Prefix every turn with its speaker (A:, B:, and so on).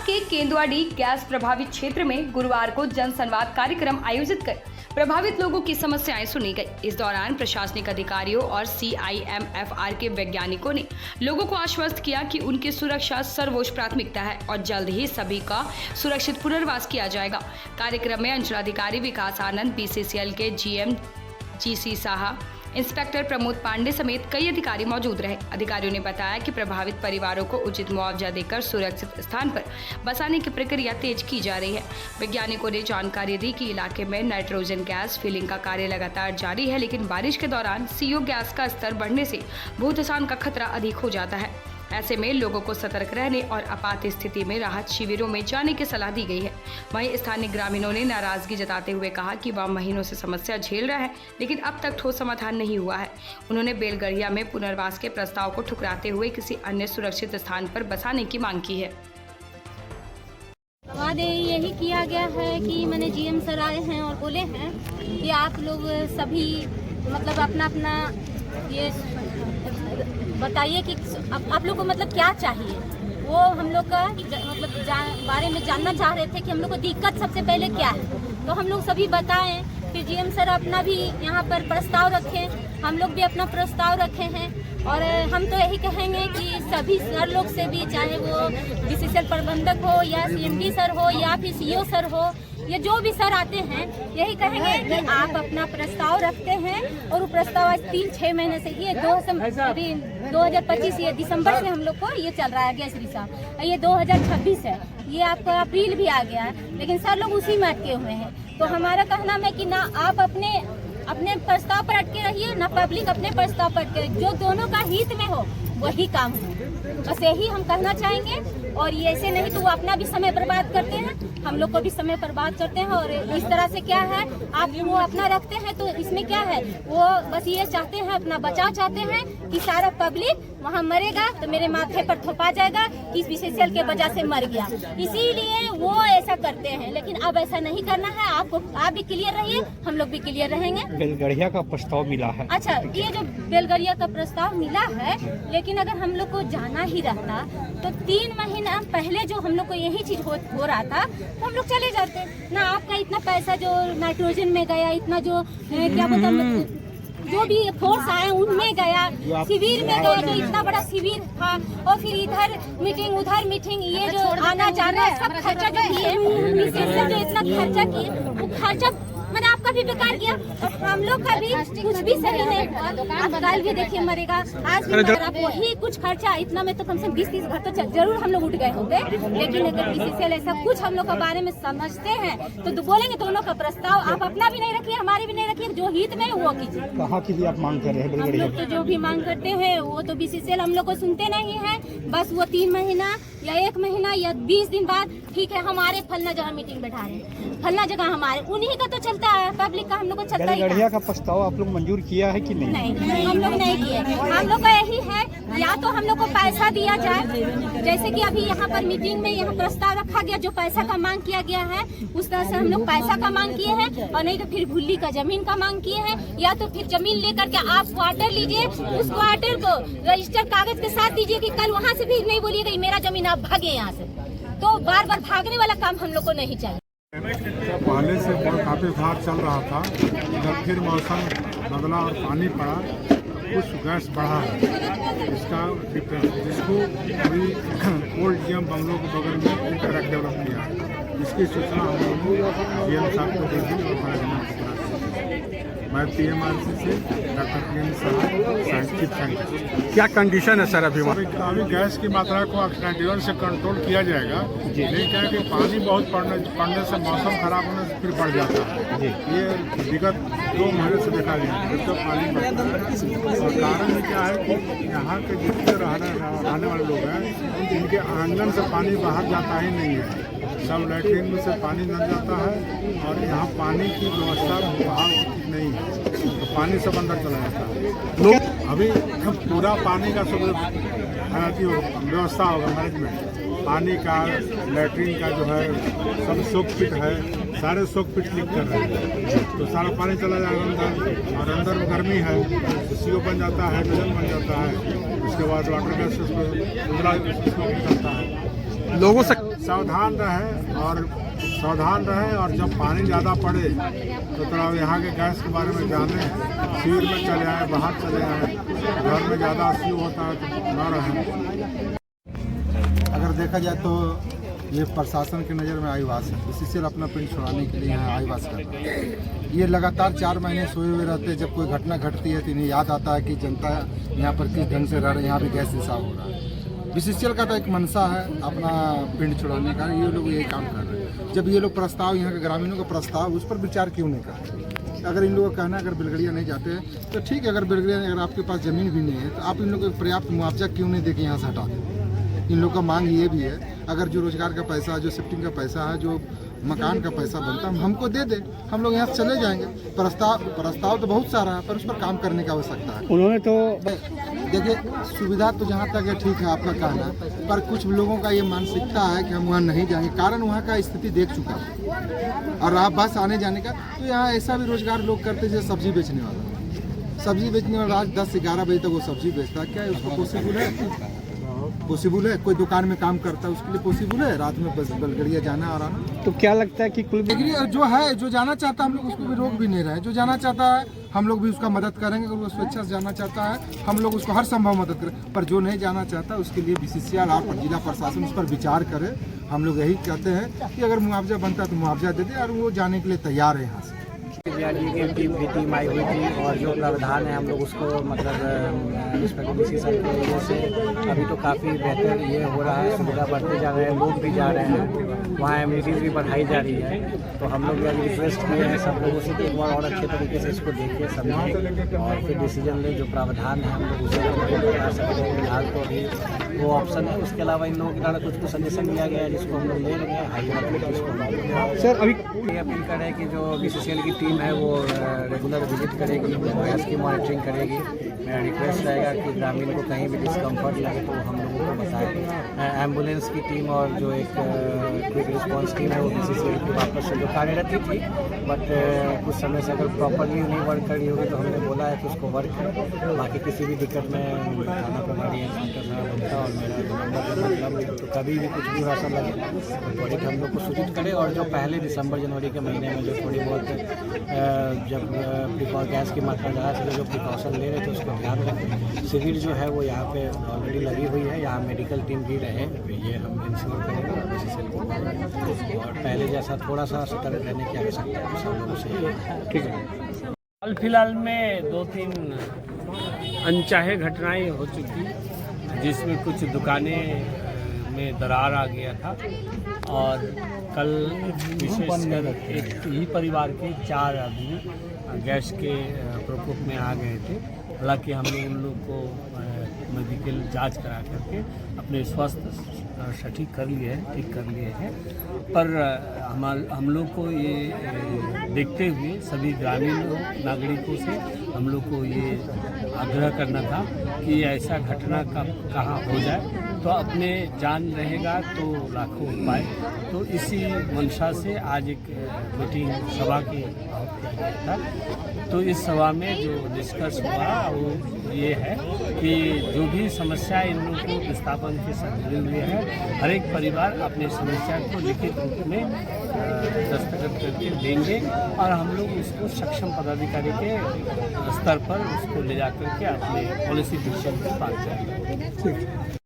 A: के केंदुआडी गैस प्रभावित क्षेत्र में गुरुवार को जन संवाद कार्यक्रम आयोजित कर प्रभावित लोगों की समस्याएं सुनी गई। इस दौरान प्रशासनिक अधिकारियों और CIMFR के वैज्ञानिकों ने लोगों को आश्वस्त किया कि उनकी सुरक्षा सर्वोच्च प्राथमिकता है और जल्द ही सभी का सुरक्षित पुनर्वास किया जाएगा। कार्यक्रम में अंचलाधिकारी विकास आनंद, BCCL के GM GC Saha, inspector Pramod Pandey समेत कई अधिकारी मौजूद रहे। अधिकारियों ने बताया कि प्रभावित परिवारों को उचित मुआवजा देकर सुरक्षित स्थान पर बसाने की प्रक्रिया तेज की जा रही है। वैज्ञानिकों ने जानकारी दी कि इलाके में नाइट्रोजन गैस फिलिंग का कार्य लगातार जारी है, लेकिन बारिश के दौरान CO गैस का स्तर बढ़ने से भूतसान का खतरा अधिक हो जाता है। ऐसे में लोगों को सतर्क रहने और आपात स्थिति में राहत शिविरों में जाने की सलाह दी गई है। वहीं स्थानीय ग्रामीणों ने नाराजगी जताते हुए कहा कि वह महीनों से समस्या झेल रहा है, लेकिन अब तक ठोस समाधान नहीं हुआ है। उन्होंने बेलगढ़िया में पुनर्वास के प्रस्ताव को ठुकराते हुए किसी अन्य सुरक्षित स्थान पर बसाने की मांग की है।
B: वादे यही किया गया है कि मैंने GM सर आए हैं और बोले हैं कि आप लोग सभी मतलब अपना अपना ये बताइए कि आप लोग को मतलब क्या चाहिए। वो हम लोग का मतलब बारे में जानना चाह रहे थे कि हम लोग को दिक्कत सबसे पहले क्या है, तो हम लोग सभी बताएं। फिर GM सर अपना भी यहाँ पर प्रस्ताव रखें, हम लोग भी अपना प्रस्ताव रखे हैं। और हम तो यही कहेंगे कि सभी सर लोग से भी, चाहे वो BCCL प्रबंधक हो या CMD सर हो या फिर CO सर हो या जो भी सर आते हैं, यही कहेंगे कि आप अपना प्रस्ताव रखते हैं। और वो प्रस्ताव आज 3-6 महीने से ये 2025 ये दिसंबर से हम लोग को ये चल रहा है गैस रिसाव, ये 2026 है, ये आपका अप्रैल भी आ गया है, लेकिन सर लोग उसी में अटके हुए हैं। तो हमारा कहना है कि ना आप अपने प्रस्ताव पर अटके रहिए, ना पब्लिक अपने प्रस्ताव पर अटके, जो दोनों का हित में हो वही काम हो। बस यही हम कहना चाहेंगे। और ये ऐसे नहीं तो वो अपना भी समय बर्बाद करते हैं, हम लोग को भी समय बर्बाद करते हैं। और इस तरह से क्या है, आप वो अपना रखते हैं तो इसमें क्या है, वो बस ये चाहते हैं, अपना बचाव चाहते हैं कि सारा पब्लिक वहाँ मरेगा तो मेरे माथे पर थोपा जाएगा कि BCCL के वजह से मर गया, इसीलिए वो ऐसा करते हैं। लेकिन अब ऐसा नहीं करना है। आप भी क्लियर रहिए, हम लोग भी क्लियर रहेंगे।
C: बेलगढ़िया का प्रस्ताव मिला है।
B: अच्छा, ये जो बेलगढ़िया का प्रस्ताव मिला है, लेकिन अगर हम लोग को जाना ही रहता तो 3 महीना पहले जो हम लोग को यही चीज हो रहा था तो हम लोग चले जाते ना। आपका इतना पैसा जो नाइट्रोजन में गया, इतना जो क्या बोलते जो भी फोर्स आए उनमें गया, शिविर में गया, जो इतना बड़ा शिविर था, और फिर इधर मीटिंग उधर मीटिंग, ये जो आना जाना सब खर्चा जो किए, जो इतना खर्चा किए, वो खर्चा मैंने आपका भी बेकार किया और हम लोग का भी कुछ भी सही नहीं हुआ। आप कल भी देखिए मरेगा, आज भी मरेगा। आप वही कुछ खर्चा इतना में तो कम से कम 20-30 घर तो जरूर हम लोग उठ गए होंगे। लेकिन अगर BCCL ऐसा कुछ हम लोग के बारे में समझते हैं तो बोलेंगे दोनों का प्रस्ताव आप अपना भी नहीं रखिए, हमारे भी नहीं रखिए, जो हित में वो कीजिए।
C: कहाँ की भी आप मांग कर रहे हैं?
B: हम लोग तो जो भी मांग करते हैं वो तो BCCL हम लोग को सुनते नहीं है। बस वो 3 महीना या 1 महीना या 20 दिन बाद, ठीक है हमारे फलना जगह मीटिंग बैठा रहे हैं, फलना जगह हमारे, उन्हीं का तो चलता है, पब्लिक का हम लोग को चलता ही है।
C: बेलगढ़िया का प्रस्ताव आप लोग मंजूर किया है कि नहीं?
B: नहीं, हम लोग नहीं किए। हम लोग का यही है, या तो हम लोग को पैसा दिया जाए, जैसे कि अभी यहाँ पर मीटिंग में यहाँ प्रस्ताव रखा गया, जो पैसा का मांग किया गया है उस तरह से हम लोग पैसा का मांग किए हैं। और नहीं तो फिर भुल्ली का जमीन का मांग किए हैं, या तो फिर जमीन लेकर के आप क्वार्टर लीजिए, उस क्वार्टर को रजिस्टर कागज के साथ दीजिए कि कल वहाँ से भी नहीं बोलिएगा मेरा जमीन आप भागे यहाँ से। तो बार बार भागने वाला काम हम लोग को नहीं चाहिए।
D: पहले से काफी सुधार चल रहा था, जब फिर मौसम बदला और पानी पड़ा, कुछ गैस बढ़ा है। इसका जिसको अभी ओल्ड GM बंगलों के बगल में ट्रक डेवलप किया है, इसकी सूचना हम लोग GM साहब को दी थी और मैं PMRC से डॉक्टर PM साहब।
C: क्या कंडीशन है सर अभी?
D: अभी गैस की मात्रा को 91 से कंट्रोल किया जाएगा, लेकिन क्या है कि पानी बहुत पड़ने से मौसम खराब होने से फिर बढ़ जाता है। ये विगत 2 महीने से देखा गया तो पानी बढ़ता है। और कारण क्या है कि यहाँ के जितने रहने वाले लोग हैं, इनके आंगन से पानी बाहर जाता ही नहीं है, सब लैट्रिन में से पानी निकल जाता है। और यहाँ पानी की व्यवस्था बाहर नहीं है, तो पानी सब अंदर चला जाता है। लोग अभी पूरा पानी का सब व्यवस्था होगा, मैनेजमेंट पानी का, लैट्रिन का जो है सब सोक पिट है, सारे सोक पिट क्लिक कर रहे हैं, तो सारा पानी चला जाएगा अंदर। और अंदर में गर्मी है तो CO बन जाता है, हाइड्रोजन बन जाता है, उसके बाद वाटर गैस निकलता है।
C: लोगों से
D: सावधान रहे और जब पानी ज़्यादा पड़े तो थोड़ा यहाँ के गैस के बारे में जाने, शिविर में चले आए, बाहर चले आए, घर में ज़्यादा इश्यू होता है तो न रहें।
E: अगर देखा जाए तो ये प्रशासन की नज़र में आईवास है, बीसीसीएल अपना पिंड छुड़ाने के लिए यहाँ आईवास करता है। ये लगातार 4 महीने सोए हुए रहते हैं। जब कोई घटना घटती है तो इन्हें याद आता है कि जनता यहाँ पर किस ढंग से रह रही है, यहाँ भी गैस रिसाव हो रहा है। बीसीसीएल का तो एक मंशा है अपना पिंड छुड़ाने का, ये लोग यही काम कर रहे हैं। जब ये लोग प्रस्ताव, यहाँ के ग्रामीणों का प्रस्ताव, उस पर विचार क्यों नहीं करते? अगर इन लोगों का कहना है अगर बिलगड़िया नहीं जाते हैं तो ठीक है, अगर बिलगड़िया अगर आपके पास ज़मीन भी नहीं है तो आप इन लोगों को पर्याप्त मुआवजा क्यों नहीं देके यहाँ से हटा दें? इन लोगों का मांग ये भी है, अगर जो रोजगार का पैसा, जो शिफ्टिंग का पैसा है, जो मकान का पैसा बनता है हमको दे दे, हम लोग यहाँ से चले जाएंगे। प्रस्ताव तो बहुत सारा है पर उस पर काम करने की आवश्यकता है।
C: उन्होंने तो
E: देखिए सुविधा तो जहाँ तक है ठीक है आपका कहना, पर कुछ लोगों का ये मानसिकता है कि हम वहाँ नहीं जाएंगे, कारण वहाँ का स्थिति देख चुका है। और रहा बस आने जाने का, तो यहाँ ऐसा भी रोजगार लोग करते हैं जैसे सब्जी बेचने वाला रात 10 से 11 बजे तक वो सब्जी बेचता है। क्या है उसको पॉसिबल है? कोई दुकान में काम करता है उसके लिए पॉसिबल है रात में बस बलगड़िया जाना और आना?
C: तो क्या लगता है कि कुल
E: जो है, जो जाना चाहता है हम लोग उसको भी रोक भी नहीं रहे। जो जाना चाहता है हम लोग भी उसका मदद करेंगे। अगर वो स्वेच्छा से जाना चाहता है हम लोग उसको हर संभव मदद करें, पर जो नहीं जाना चाहता उसके लिए बीसीसीएल और जिला प्रशासन उस पर विचार करे। हम लोग यही कहते हैं कि अगर मुआवजा बनता है तो मुआवजा दे दे और वो जाने के लिए तैयार है यहाँ से।
F: की टीम आई हुई थी और जो प्रावधान है हम लोग उसको मतलब बीसीसीएल की वजह से अभी तो काफ़ी बेहतर ये हो रहा है, सुविधा बढ़ते जा रहे हैं, लोग भी जा रहे हैं, वहाँ एमिनिटीज़ भी बढ़ाई जा रही है। तो हम लोग भी रिक्वेस्ट किए हैं सब लोगों से कि एक बार और अच्छे तरीके से इसको देखें, समझें और फिर डिसीजन लें। जो प्रावधान है हम लोग उसे करा सकते हैं। फिलहाल तो अभी वो ऑप्शन है, उसके अलावा इन लोगों के द्वारा कुछ सजेशन दिया गया है जिसको हम लोग ले रहे हैं। हाई
C: सर अभी
F: अपील करें कि जो बीसीसीएल की टीम है वो रेगुलर विजिट करेगी, गैस की मॉनिटरिंग करेगी। मेरा रिक्वेस्ट रहेगा कि ग्रामीण को कहीं भी डिस्कम्फर्ट लगे तो हम लोगों को बताएं। एम्बुलेंस की टीम और जो एक क्विक रिस्पांस टीम है वो बीसीसीएल की वापस से जो कार्यरत थी, बट कुछ समय से अगर प्रॉपरली नहीं वर्क कर रही होगी तो हमने बोला है कि उसको वर्क करें। बाकी किसी भी दिक्कत में थाना प्रभारी इंस्पेक्टर साहब बनता और मेरा मतलब तो कभी भी कुछ भी ऐसा लगे तो त्वरित हम लोग को सूचित करें। और जो पहले दिसंबर जनवरी के महीने में जो थोड़ी बहुत जब गैस की मात्रा ज़्यादा से जो प्रिकॉशन ले रहे थे उसको ध्यान रखें। शिविर जो है वो यहाँ पे ऑलरेडी लगी हुई है, यहाँ मेडिकल टीम भी रहे, ये हम इंश्योर करेंगे बीसीसीएल को। और पहले जैसा थोड़ा सा सतर्क रहने की आवश्यकता है सब लोगों से।
C: ठीक है।
G: हाल फिलहाल में 2-3 अनचाहे घटनाएं हो चुकी, जिसमें कुछ दुकानें में दरार आ गया था और कल विशेषकर एक ही परिवार के 4 आदमी गैस के प्रकोप में आ गए थे। हालांकि हम लोग उन लोग को मेडिकल जांच करा करके अपने स्वास्थ्य सटीक कर लिए हैं, ठीक कर लिए हैं। पर हम लोग को ये देखते हुए सभी ग्रामीण नागरिकों से हम लोग को ये आग्रह करना था कि ऐसा घटना कहाँ हो जाए तो अपने जान रहेगा तो लाखों उपाय। तो इसी मंशा से आज एक मीटिंग सभा की किया गया था। तो इस सभा में जो निष्कर्ष हुआ वो ये है कि जो भी समस्या इन लोगों को विस्थापन के साथ जुड़े हुए हैं, हर एक परिवार अपनी समस्या को लिखित रूप में दस्तखत करके देंगे और हम लोग उसको सक्षम पदाधिकारी के स्तर पर उसको ले जाकर के अपने पॉलिसी डिसीजन के पास जाएंगे।